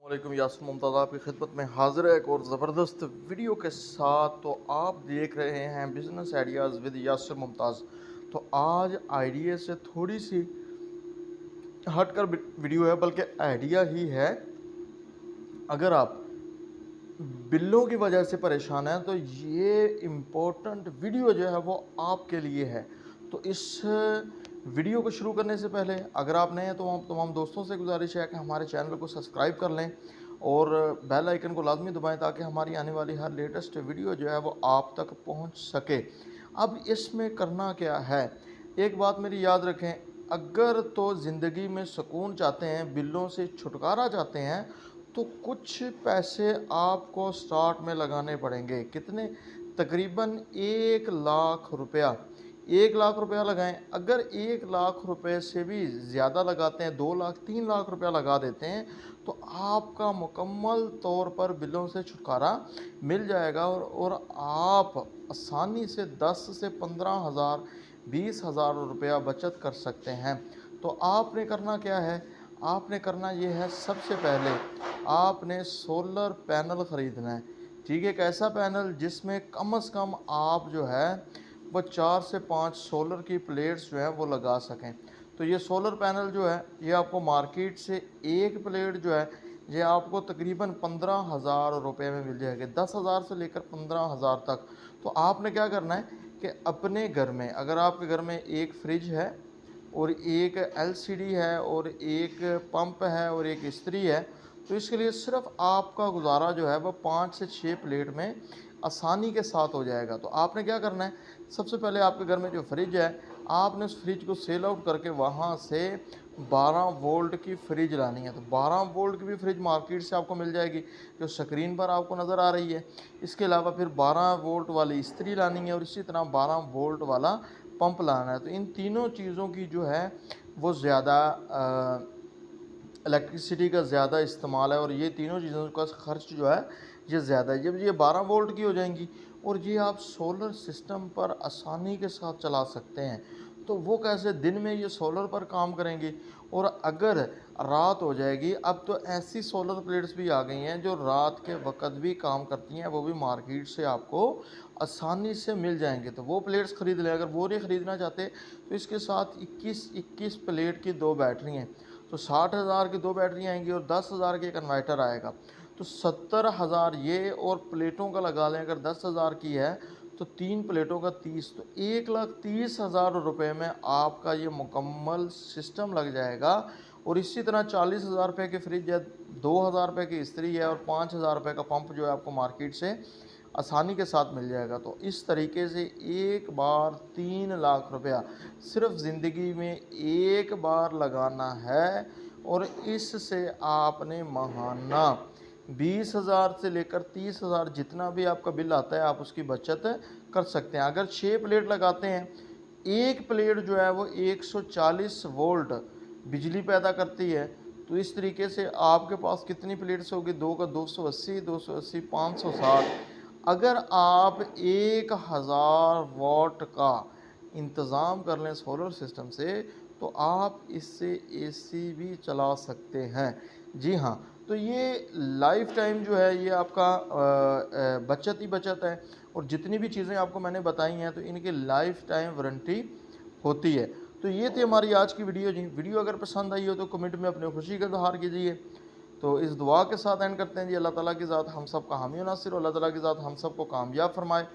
वालेकुम, यासिर मुमताज़ आपकी खिदमत में हाज़िर है एक और ज़बरदस्त वीडियो के साथ। तो आप देख रहे हैं business ideas with Yasir Mumtaz. तो आज आइडिया से थोड़ी सी हटकर वीडियो है, बल्कि आइडिया ही है। अगर आप बिल्लों की वजह से परेशान हैं तो ये इम्पोर्टेंट वीडियो जो है वो आपके लिए है। तो इस वीडियो को शुरू करने से पहले अगर आप नए हैं तो तमाम दोस्तों से गुजारिश है कि हमारे चैनल को सब्सक्राइब कर लें और बेल आइकन को लाजमी दबाएं ताकि हमारी आने वाली हर लेटेस्ट वीडियो जो है वो आप तक पहुंच सके। अब इसमें करना क्या है, एक बात मेरी याद रखें। अगर तो ज़िंदगी में सुकून चाहते हैं, बिल्लों से छुटकारा चाहते हैं, तो कुछ पैसे आपको स्टार्ट में लगाने पड़ेंगे। कितने? तकरीबन 1 लाख रुपया। 1 लाख रुपया लगाएं। अगर 1 लाख रुपए से भी ज़्यादा लगाते हैं, 2 लाख 3 लाख रुपया लगा देते हैं, तो आपका मुकम्मल तौर पर बिलों से छुटकारा मिल जाएगा और आप आसानी से 10 से 15 हज़ार 20 हज़ार रुपया बचत कर सकते हैं। तो आपने करना क्या है, आपने करना ये है, सबसे पहले आपने सोलर पैनल ख़रीदना है। ठीक है, एक ऐसा पैनल जिसमें कम से कम आप जो है वो 4 से 5 सोलर की प्लेट्स जो है वो लगा सकें। तो ये सोलर पैनल जो है ये आपको मार्केट से एक प्लेट जो है ये आपको तकरीबन 15 हज़ार रुपये में मिल जाएगी, 10 हज़ार से लेकर 15 हज़ार तक। तो आपने क्या करना है कि अपने घर में, अगर आपके घर में एक फ्रिज है और एक एलसीडी है और एक पंप है और एक इस्त्री है, तो इसके लिए सिर्फ आपका गुजारा जो है वो 5 से 6 प्लेट में आसानी के साथ हो जाएगा। तो आपने क्या करना है, सबसे पहले आपके घर में जो फ्रिज है, आपने उस फ्रिज को सेल आउट करके वहाँ से 12 वोल्ट की फ्रिज लानी है। तो 12 वोल्ट की भी फ्रिज मार्केट से आपको मिल जाएगी, जो स्क्रीन पर आपको नज़र आ रही है। इसके अलावा फिर 12 वोल्ट वाली इस्त्री लानी है और इसी तरह 12 वोल्ट वाला पंप लाना है। तो इन तीनों चीज़ों की जो है वो ज़्यादा इलेक्ट्रिसिटी का ज़्यादा इस्तेमाल है और ये तीनों चीज़ों का खर्च जो है ये ज़्यादा है। जब ये 12 वोल्ट की हो जाएंगी और ये आप सोलर सिस्टम पर आसानी के साथ चला सकते हैं। तो वो कैसे? दिन में ये सोलर पर काम करेंगी और अगर रात हो जाएगी, अब तो ऐसी सोलर प्लेट्स भी आ गई हैं जो रात के वक्त भी काम करती हैं, वो भी मार्केट से आपको आसानी से मिल जाएंगे। तो वो प्लेट्स ख़रीद लें। अगर वो नहीं ख़रीदना चाहते तो इसके साथ 21 प्लेट की 2 बैटरी हैं, तो 60 हज़ार की 2 बैटरी आएंगी और 10 हज़ार के कन्वर्टर आएगा। तो 70 हज़ार ये और प्लेटों का लगा लें। अगर 10 हज़ार की है तो 3 प्लेटों का 30, तो 1,30,000 रुपये में आपका ये मुकम्मल सिस्टम लग जाएगा। और इसी तरह 40 हज़ार रुपये की फ्रिज है, 2 हज़ार रुपये की इस्त्री है और 5 हज़ार रुपये का पंप जो है आपको मार्केट से आसानी के साथ मिल जाएगा। तो इस तरीके से एक बार 3 लाख रुपया सिर्फ ज़िंदगी में एक बार लगाना है और इससे आपने महाना 20 हज़ार से लेकर 30 हज़ार जितना भी आपका बिल आता है आप उसकी बचत कर सकते हैं। अगर 6 प्लेट लगाते हैं, एक प्लेट जो है वो 140 वोल्ट बिजली पैदा करती है। तो इस तरीके से आपके पास कितनी प्लेट्स होगी? 2 का 280, 280 560। अगर आप 1000 वाट का इंतज़ाम कर लें सोलर सिस्टम से, तो आप इससे एसी भी चला सकते हैं। जी हाँ, तो ये लाइफ टाइम जो है ये आपका बचत ही बचत है। और जितनी भी चीज़ें आपको मैंने बताई हैं तो इनकी लाइफ टाइम वारंटी होती है। तो ये थी हमारी आज की वीडियो जी। वीडियो अगर पसंद आई हो तो कमेंट में अपनी खुशी का इज़हार कीजिए। तो इस दुआ के साथ एंड करते हैं जी। अल्लाह ताला की ज़ात हम सब का हामी और नासिर, अल्लाह ताला की ज़ात हम सब को कामयाब फरमाए।